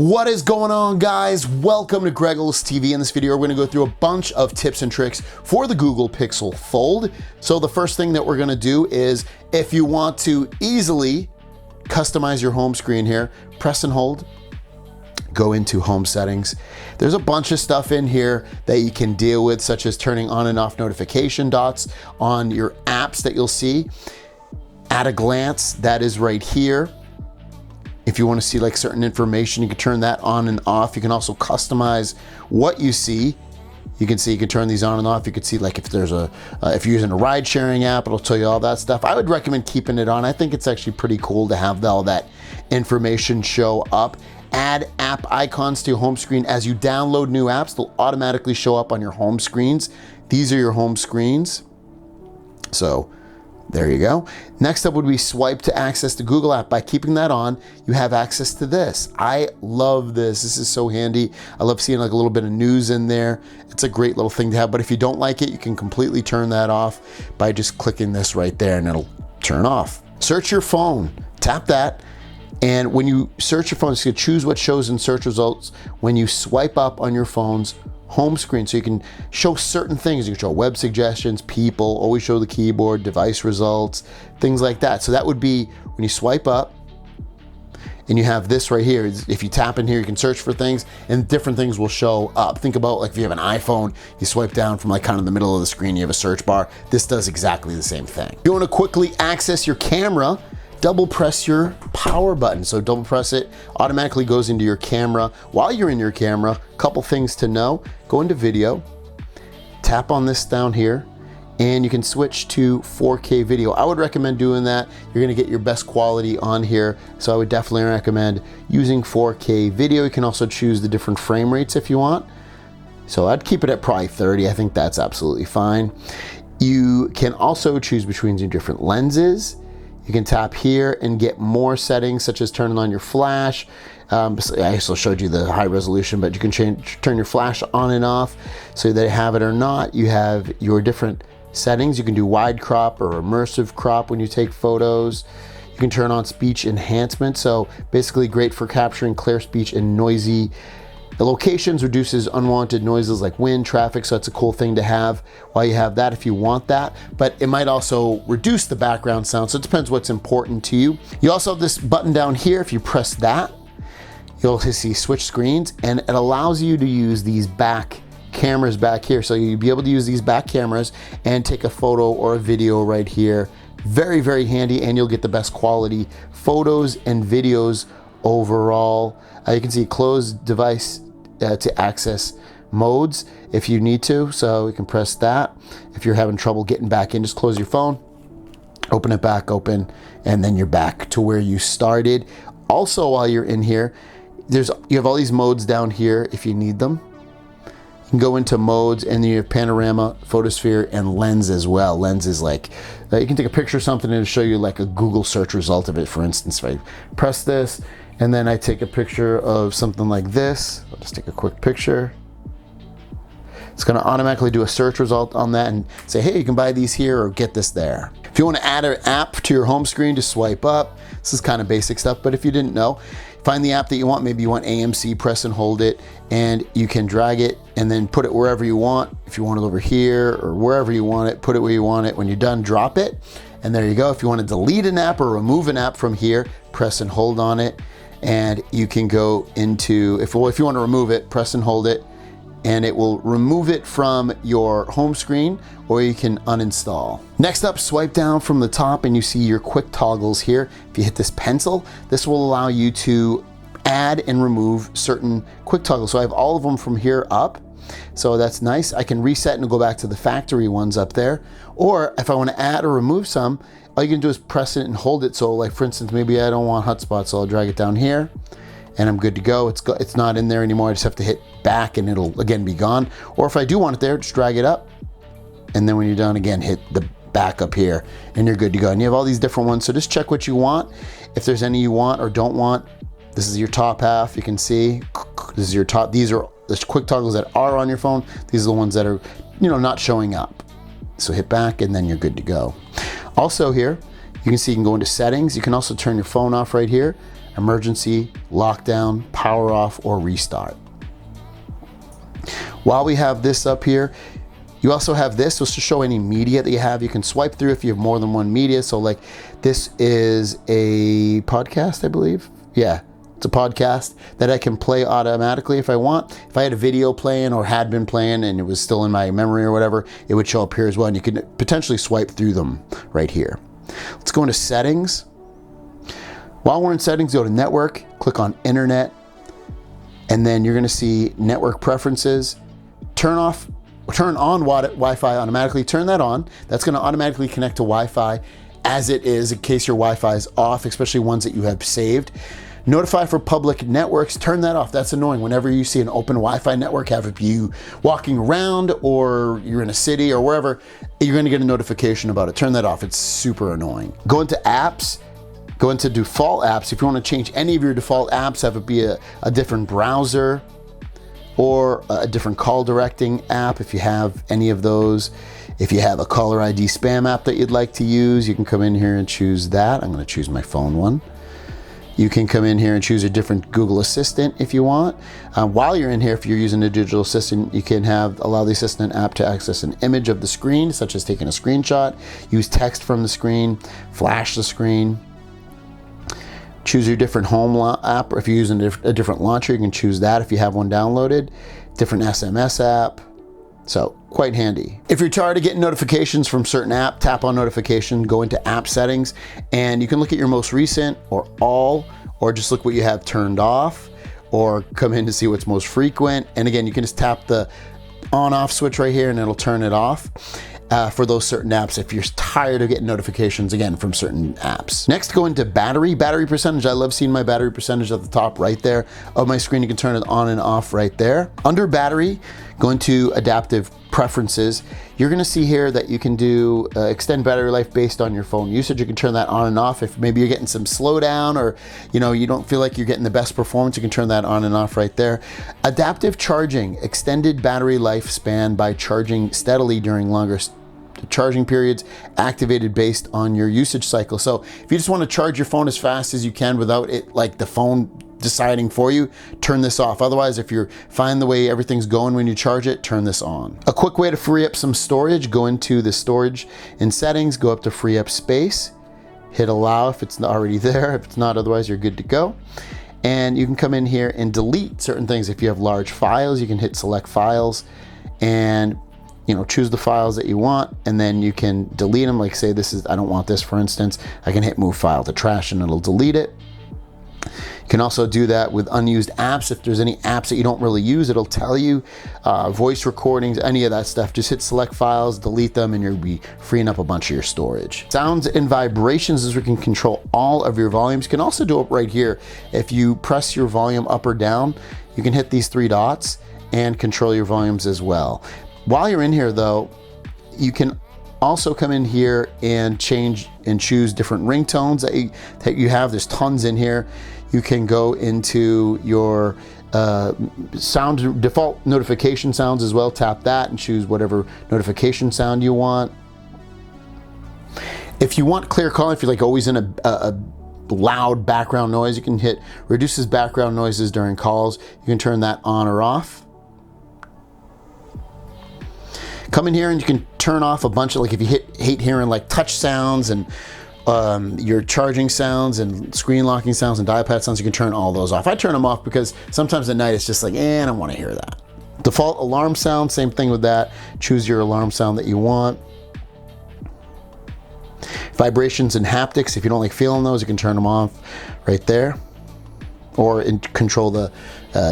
What is going on, guys? Welcome to Greggles TV. In this video, we're going to go through a bunch of tips and tricks for the Google Pixel Fold. So the first thing that we're going to do is, if you want to easily customize your home screen here, press and hold, go into home settings. There's a bunch of stuff in here that you can deal with, such as turning on and off notification dots on your apps that you'll see. At a glance, that is right here. If you want to see like certain information, you can turn that on and off. You can also customize what you see. You can see, you can turn these on and off. You can see like if there's if you're using a ride sharing app, it'll tell you all that stuff. I would recommend keeping it on. I think it's actually pretty cool to have all that information show up. Add app icons to your home screen. As you download new apps, they'll automatically show up on your home screens. These are your home screens. So there you go. Next up would be swipe to access the Google app. By keeping that on, you have access to this. I love this. This is so handy. I love seeing like a little bit of news in there. It's a great little thing to have, but if you don't like it, you can completely turn that off by just clicking this right there and it'll turn off. Search your phone. Tap that. And when you search your phone, it's going to choose what shows in search results when you swipe up on your phone's home screen. So you can show certain things. You can show web suggestions, people, always show the keyboard, device results, things like that. So that would be when you swipe up and you have this right here. If you tap in here, you can search for things and different things will show up. Think about like if you have an iPhone, you swipe down from like kind of the middle of the screen, you have a search bar. This does exactly the same thing. If you want to quickly access your camera, double press your power button. So double press it, automatically goes into your camera. While you're in your camera, couple things to know. Go into video, tap on this down here, and you can switch to 4K video. I would recommend doing that. You're gonna get your best quality on here. So I would definitely recommend using 4K video. You can also choose the different frame rates if you want. So I'd keep it at probably 30. I think that's absolutely fine. You can also choose between your different lenses. You can tap here and get more settings, such as turning on your flash. I also showed you the high resolution, but you can turn your flash on and off so that you have it or not. You have your different settings. You can do wide crop or immersive crop when you take photos. You can turn on speech enhancement. So basically great for capturing clear speech in noisy locations, reduces unwanted noises like wind, traffic, so it's a cool thing to have while you have that if you want that. But it might also reduce the background sound, so it depends what's important to you. You also have this button down here. If you press that, you'll see switch screens, and it allows you to use these back cameras back here. So you'll be able to use these back cameras and take a photo or a video right here. Very, very handy, and you'll get the best quality photos and videos overall. You can see close device to access modes if you need to, so you can press that. If you're having trouble getting back in, just close your phone, open it back open, and then you're back to where you started. Also, while you're in here, you have all these modes down here if you need them. You can go into modes, and then you have panorama, photosphere, and lens as well. Lens is like, you can take a picture of something and it'll show you like a Google search result of it. For instance, if I press this, and then I take a picture of something like this. I'll just take a quick picture. It's gonna automatically do a search result on that and say, hey, you can buy these here or get this there. If you wanna add an app to your home screen, just swipe up. This is kind of basic stuff, but if you didn't know, find the app that you want. Maybe you want AMC, press and hold it, and you can drag it and then put it wherever you want. If you want it over here or wherever you want it, put it where you want it. When you're done, drop it, and there you go. If you wanna delete an app or remove an app from here, press and hold on it. And you can go into, if you want to remove it, press and hold it, and it will remove it from your home screen, or you can uninstall. Next up, swipe down from the top and you see your quick toggles here. If you hit this pencil, this will allow you to add and remove certain quick toggles. So I have all of them from here up. So that's nice. I can reset and go back to the factory ones up there. Or if I want to add or remove some, all you can do is press it and hold it. So like for instance, maybe I don't want hotspot, so I'll drag it down here and I'm good to go. It's not in there anymore. I just have to hit back and it'll again be gone. Or if I do want it there, just drag it up. And then when you're done, again, hit the back up here and you're good to go. And you have all these different ones. So just check what you want. If there's any you want or don't want, this is your top half. You can see this is your top. These are the quick toggles that are on your phone. These are the ones that are, not showing up. So hit back and then you're good to go. Also here, you can see you can go into settings. You can also turn your phone off right here. emergency, lockdown, power off, or restart. While we have this up here, you also have this to show any media that you have. You can swipe through if you have more than one media. So like this is a podcast, I believe. Yeah, it's a podcast that I can play automatically if I want. If I had a video playing or had been playing and it was still in my memory or whatever, it would show up here as well. And you can potentially swipe through them right here. Let's go into settings. While we're in settings, go to network, click on internet, and then you're gonna see network preferences. Turn on Wi-Fi automatically, turn that on. That's gonna automatically connect to Wi-Fi as it is in case your Wi-Fi is off, especially ones that you have saved. Notify for public networks, turn that off. That's annoying. Whenever you see an open Wi-Fi network, have it be you walking around or you're in a city or wherever, you're gonna get a notification about it. Turn that off, it's super annoying. Go into apps, go into default apps. If you wanna change any of your default apps, have it be a different browser or a different call directing app if you have any of those. If you have a caller ID spam app that you'd like to use, you can come in here and choose that. I'm gonna choose my phone one. You can come in here and choose a different Google Assistant if you want. While you're in here, if you're using a digital assistant, you can allow the Assistant app to access an image of the screen, such as taking a screenshot, use text from the screen, flash the screen. Choose your different home app, or if you're using a different launcher, you can choose that if you have one downloaded. Different SMS app. So quite handy. If you're tired of getting notifications from certain app, tap on notification, go into app settings, and you can look at your most recent or all, or just look what you have turned off, or come in to see what's most frequent. And again, you can just tap the on off switch right here and it'll turn it off for those certain apps if you're tired of getting notifications again from certain apps. Next, go into battery percentage. I love seeing my battery percentage at the top right there of my screen. You can turn it on and off right there. Under battery, go into adaptive preferences. You're gonna see here that you can do extend battery life based on your phone usage. You can turn that on and off. If maybe you're getting some slowdown or you don't feel like you're getting the best performance, you can turn that on and off right there. Adaptive charging, extended battery lifespan by charging steadily during longer charging periods, activated based on your usage cycle. So if you just want to charge your phone as fast as you can without it, like the phone deciding for you, turn this off. Otherwise, if you're fine the way everything's going when you charge it, turn this on. A quick way to free up some storage, go into the storage in settings, go up to free up space, hit allow if it's already there. If it's not, otherwise you're good to go. And you can come in here and delete certain things. If you have large files, you can hit select files and choose the files that you want, and then you can delete them. Like say I don't want this, for instance. I can hit move file to trash and it'll delete it. You can also do that with unused apps. If there's any apps that you don't really use, it'll tell you. Voice recordings, any of that stuff, just hit select files, delete them, and you'll be freeing up a bunch of your storage. Sounds and vibrations is where you can control all of your volumes. You can also do it right here. If you press your volume up or down, you can hit these three dots and control your volumes as well. While you're in here though, you can also come in here and change and choose different ringtones that you have. There's tons in here. You can go into your sound default notification sounds as well. Tap that and choose whatever notification sound you want. If you want clear calling, if you're like always in a loud background noise, you can hit reduces background noises during calls. You can turn that on or off. Come in here and you can turn off a bunch of, like if you hate hearing like touch sounds and your charging sounds and screen locking sounds and dial pad sounds, you can turn all those off. I turn them off because sometimes at night it's just like, I don't want to hear that. Default alarm sound, same thing with that. Choose your alarm sound that you want. Vibrations and haptics, if you don't like feeling those, you can turn them off right there. Or control the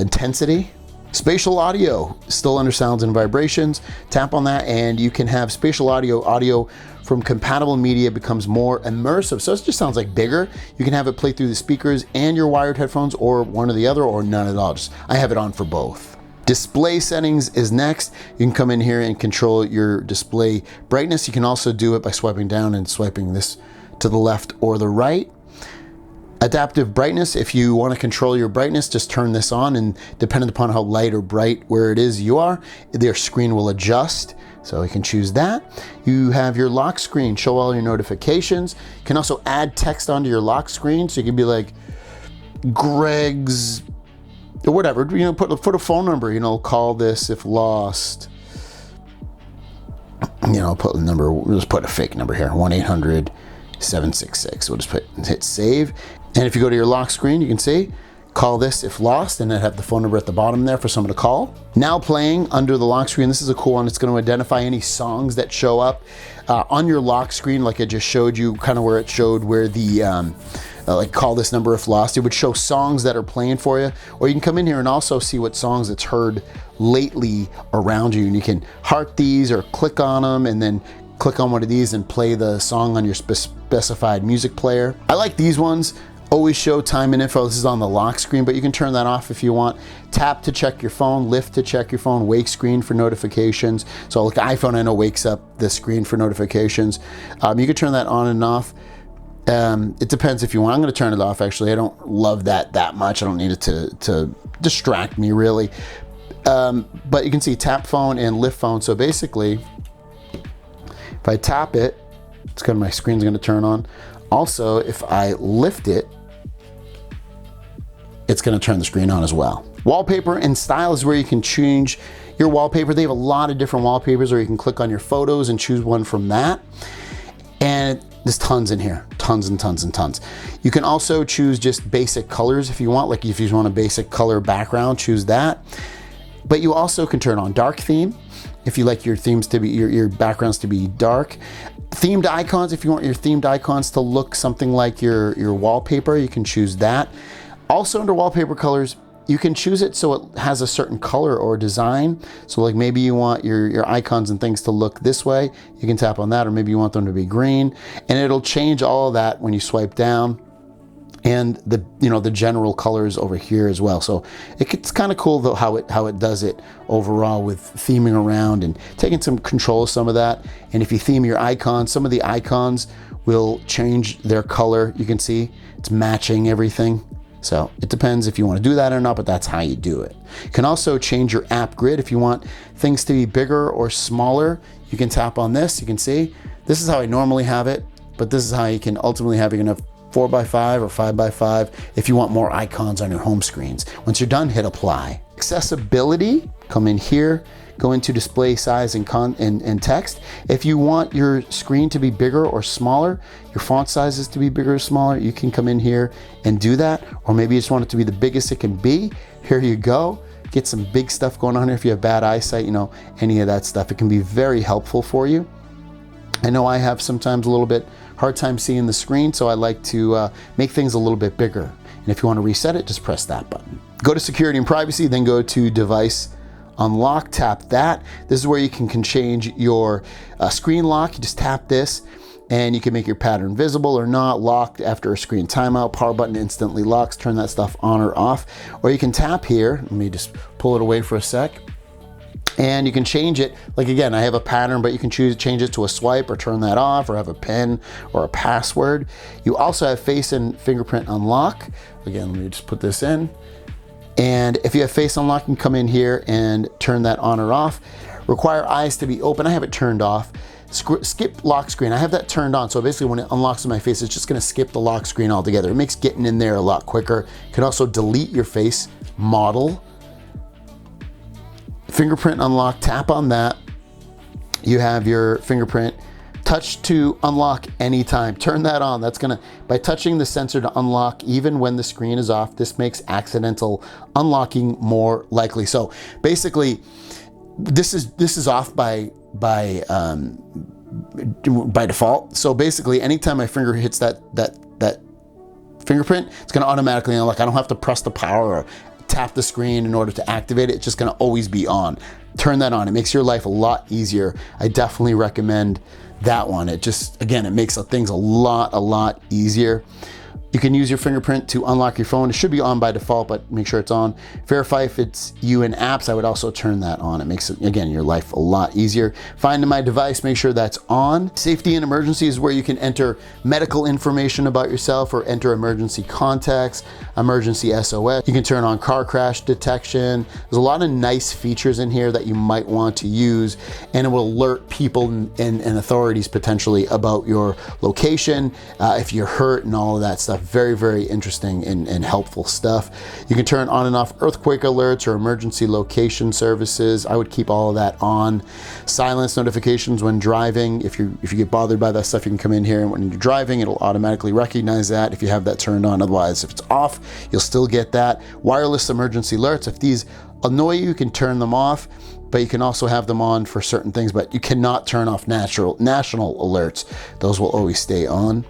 intensity. Spatial audio, still under sounds and vibrations. Tap on that and you can have spatial audio from compatible media becomes more immersive. So it just sounds like bigger. You can have it play through the speakers and your wired headphones, or one or the other, or none at all. I have it on for both. Display settings is next. You can come in here and control your display brightness. You can also do it by swiping down and swiping this to the left or the right. Adaptive brightness, if you want to control your brightness, just turn this on, and depending upon how light or bright where it is you are, their screen will adjust. So you can choose that. You have your lock screen, show all your notifications. You can also add text onto your lock screen. So you can be like, Greg's, or whatever, you know, put a phone number, you know, call this if lost. You know, put the number, we'll just put a fake number here, 1-800-766. We'll just hit save. And if you go to your lock screen, you can see, call this if lost, and then have the phone number at the bottom there for someone to call. Now playing under the lock screen, this is a cool one. It's going to identify any songs that show up on your lock screen, like I just showed you, kind of where it showed where the, like call this number if lost. It would show songs that are playing for you, or you can come in here and also see what songs it's heard lately around you, and you can heart these or click on them and then click on one of these and play the song on your specified music player. I like these ones. Always show time and info. This is on the lock screen, but you can turn that off if you want. Tap to check your phone, lift to check your phone, wake screen for notifications. So like iPhone, I know wakes up the screen for notifications. You can turn that on and off. It depends if you want. I'm going to turn it off actually. I don't love that much. I don't need it to distract me really. But you can see tap phone and lift phone. So basically, if I tap it, it's kind of, my screen's going to turn on. Also, if I lift it, it's going to turn the screen on as well. Wallpaper and Style is where you can change your wallpaper. They have a lot of different wallpapers, or you can click on your photos and choose one from that. And there's tons in here, tons and tons and tons. You can also choose just basic colors if you want. Like if you want a basic color background, choose that. But you also can turn on dark theme if you like your themes to be, your backgrounds to be dark. Themed icons, if you want your themed icons to look something like your wallpaper, you can choose that. Also under wallpaper colors, you can choose it so it has a certain color or design. So like maybe you want your icons and things to look this way, you can tap on that, or maybe you want them to be green, and it'll change all of that when you swipe down. And the, you know, the general colors over here as well. So it's kind of cool though how it does it overall with theming around and taking some control of some of that. And if you theme your icons, some of the icons will change their color. You can see it's matching everything. So it depends if you want to do that or not, but that's how you do it. You can also change your app grid. If you want things to be bigger or smaller, you can tap on this. You can see this is how I normally have it, but this is how you can ultimately have it. You can have 4x5 or 5x5 if you want more icons on your home screens. Once you're done, hit apply. Accessibility, come in here, go into display size and text. If you want your screen to be bigger or smaller, your font sizes to be bigger or smaller, you can come in here and do that. Or maybe you just want it to be the biggest it can be. Here you go. Get some big stuff going on here. If you have bad eyesight, you know, any of that stuff, it can be very helpful for you. I know I have sometimes a little bit hard time seeing the screen, so I like to make things a little bit bigger. And if you want to reset it, just press that button. Go to security and privacy, then go to device unlock, tap that. This is where you can change your screen lock. You just tap this and you can make your pattern visible or not, locked after a screen timeout, power button instantly locks, turn that stuff on or off. Or you can tap here, let me just pull it away for a sec. And you can change it, like again, I have a pattern, but you can change it to a swipe or turn that off, or have a pin or a password. You also have face and fingerprint unlock. Again, let me just put this in. And if you have face unlock, you can come in here and turn that on or off. Require eyes to be open, I have it turned off. Skip lock screen, I have that turned on. So basically when it unlocks in my face, it's just gonna skip the lock screen altogether. It makes getting in there a lot quicker. You can also delete your face model. Fingerprint unlock, tap on that. You have your fingerprint. Touch to unlock anytime. Turn that on. That's gonna, by touching the sensor to unlock even when the screen is off, this makes accidental unlocking more likely. So basically, this is off by default. So basically, anytime my finger hits that fingerprint, it's gonna automatically unlock. I don't have to press the power or tap the screen in order to activate it. It's just gonna always be on. Turn that on. It makes your life a lot easier. I definitely recommend that one. It just, again, it makes things a lot easier. You can use your fingerprint to unlock your phone. It should be on by default, but make sure it's on. Verify if it's you in apps. I would also turn that on. It makes, again, your life a lot easier. Find my device, make sure that's on. Safety and emergency is where you can enter medical information about yourself or enter emergency contacts, emergency SOS. You can turn on car crash detection. There's a lot of nice features in here that you might want to use, and it will alert people and authorities potentially about your location, if you're hurt and all of that stuff. very, very interesting and helpful stuff. You can turn on and off earthquake alerts or emergency location services. I would keep all of that on. Silence notifications when driving. If you get bothered by that stuff, you can come in here, and when you're driving, it'll automatically recognize that if you have that turned on. Otherwise, if it's off, you'll still get that. Wireless emergency alerts. If these annoy you, you can turn them off, but you can also have them on for certain things, but you cannot turn off national alerts. Those will always stay on.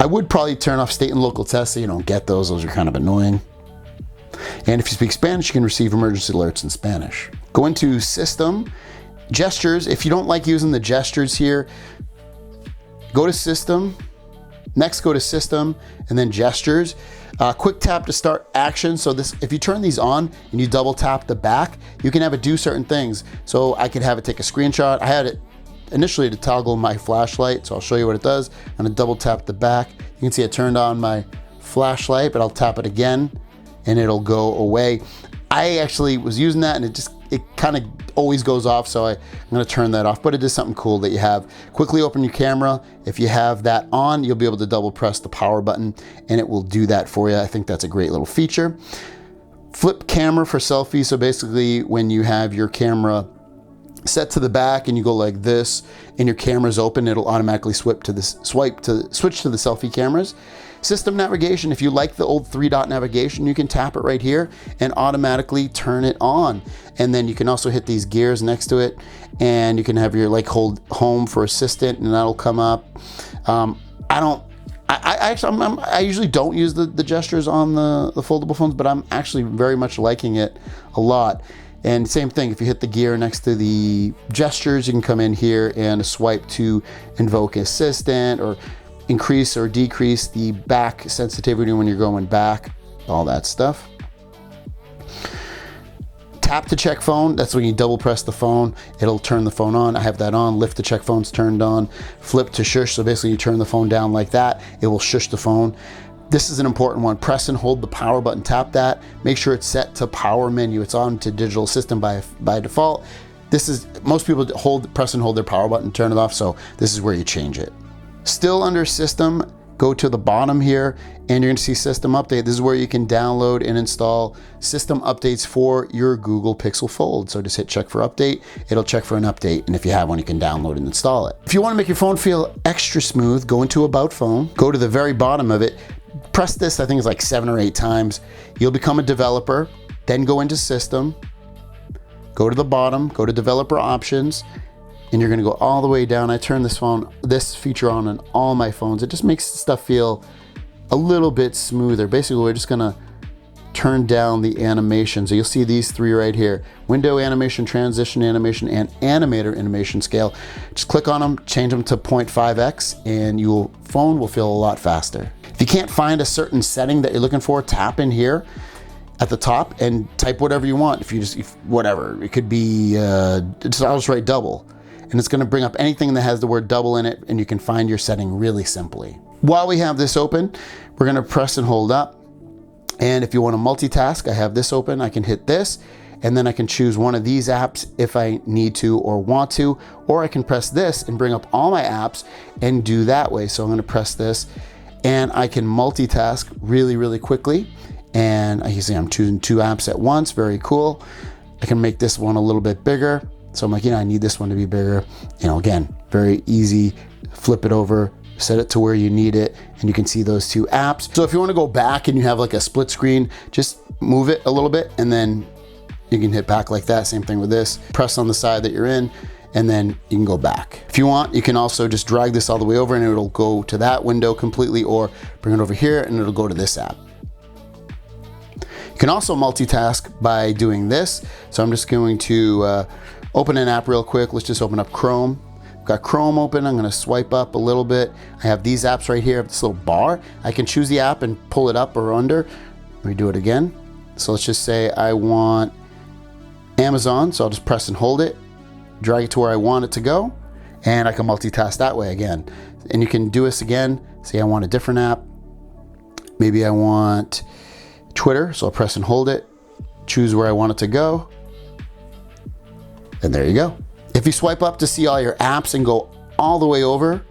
I would probably turn off state and local tests so you don't get those. Those are kind of annoying. And if you speak Spanish, you can receive emergency alerts in Spanish. Go into System, Gestures. If you don't like using the gestures here, go to System. Next, go to System and then Gestures. Quick tap to start action. So this, if you turn these on and you double tap the back, you can have it do certain things. So I could have it take a screenshot. I had it initially to toggle my flashlight, so I'll show you what it does. I'm gonna double tap the back. You can see it turned on my flashlight, but I'll tap it again and it'll go away. I actually was using that and it kind of always goes off, so I'm gonna turn that off, but it is something cool that you have. Quickly open your camera. If you have that on, you'll be able to double press the power button and it will do that for you. I think that's a great little feature. Flip camera for selfies. So basically when you have your camera set to the back and you go like this and your camera's open, it'll automatically switch to the selfie cameras. System navigation. If you like the old 3-dot navigation, you can tap it right here and automatically turn it on. And then you can also hit these gears next to it and you can have your hold home for assistant and that'll come up. I usually don't use the gestures on the foldable phones, but I'm actually very much liking it a lot. And same thing, if you hit the gear next to the gestures, you can come in here and swipe to invoke assistant or increase or decrease the back sensitivity when you're going back, all that stuff. Tap to check phone, that's when you double press the phone, it'll turn the phone on. I have that on. Lift to check phone's turned on. Flip to shush, so basically you turn the phone down like that, it will shush the phone. This is an important one. Press and hold the power button, tap that. Make sure it's set to power menu. It's on to digital system by default. This is, most people press and hold their power button, turn it off, so this is where you change it. Still under system, go to the bottom here and you're gonna see system update. This is where you can download and install system updates for your Google Pixel Fold. So just hit check for update, it'll check for an update, and if you have one, you can download and install it. If you wanna make your phone feel extra smooth, go into About Phone, go to the very bottom of it, press this, I think it's like 7 or 8 times. You'll become a developer, then go into System, go to the bottom, go to Developer Options, and you're gonna go all the way down. I turn this feature on all my phones. It just makes stuff feel a little bit smoother. Basically, we're just gonna turn down the animation. So you'll see these 3 right here: window animation, transition animation, and animator animation scale. Just click on them, change them to 0.5x, and your phone will feel a lot faster. If you can't find a certain setting that you're looking for, tap in here at the top and type whatever you want. Whatever, it could be, I'll just write double. And it's gonna bring up anything that has the word double in it, and you can find your setting really simply. While we have this open, we're gonna press and hold up. And if you wanna multitask, I have this open, I can hit this, and then I can choose one of these apps if I need to or want to, or I can press this and bring up all my apps and do that way. So I'm gonna press this, and I can multitask really, really quickly. And you see I'm choosing 2 apps at once, very cool. I can make this one a little bit bigger. So I'm like, I need this one to be bigger. Again, very easy. Flip it over, set it to where you need it, and you can see those 2 apps. So if you want to go back and you have like a split screen, just move it a little bit and then you can hit back like that. Same thing with this. Press on the side that you're in and then you can go back. If you want, you can also just drag this all the way over and it'll go to that window completely, or bring it over here and it'll go to this app. You can also multitask by doing this. So I'm just going to open an app real quick. Let's just open up Chrome. I've got Chrome open. I'm gonna swipe up a little bit. I have these apps right here, this little bar. I can choose the app and pull it up or under. Let me do it again. So let's just say I want Amazon. So I'll just press and hold it, drag it to where I want it to go, and I can multitask that way again. And you can do this again. Say I want a different app. Maybe I want Twitter. So I'll press and hold it, choose where I want it to go, and there you go. If you swipe up to see all your apps and go all the way over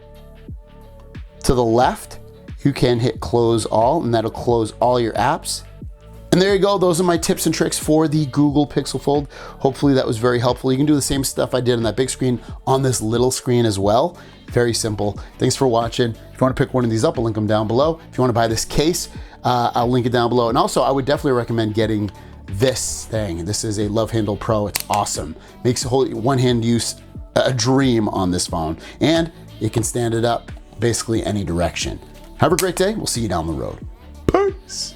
to the left, you can hit close all, and that'll close all your apps. And there you go. Those are my tips and tricks for the Google Pixel Fold. Hopefully that was very helpful. You can do the same stuff I did on that big screen on this little screen as well. Very simple. Thanks for watching. If you want to pick one of these up, I'll link them down below. If you want to buy this case, I'll link it down below. And also, I would definitely recommend getting this thing. This is a LoveHandle Pro. It's awesome. Makes a whole one-hand use a dream on this phone. And you can stand it up basically any direction. Have a great day. We'll see you down the road. Peace.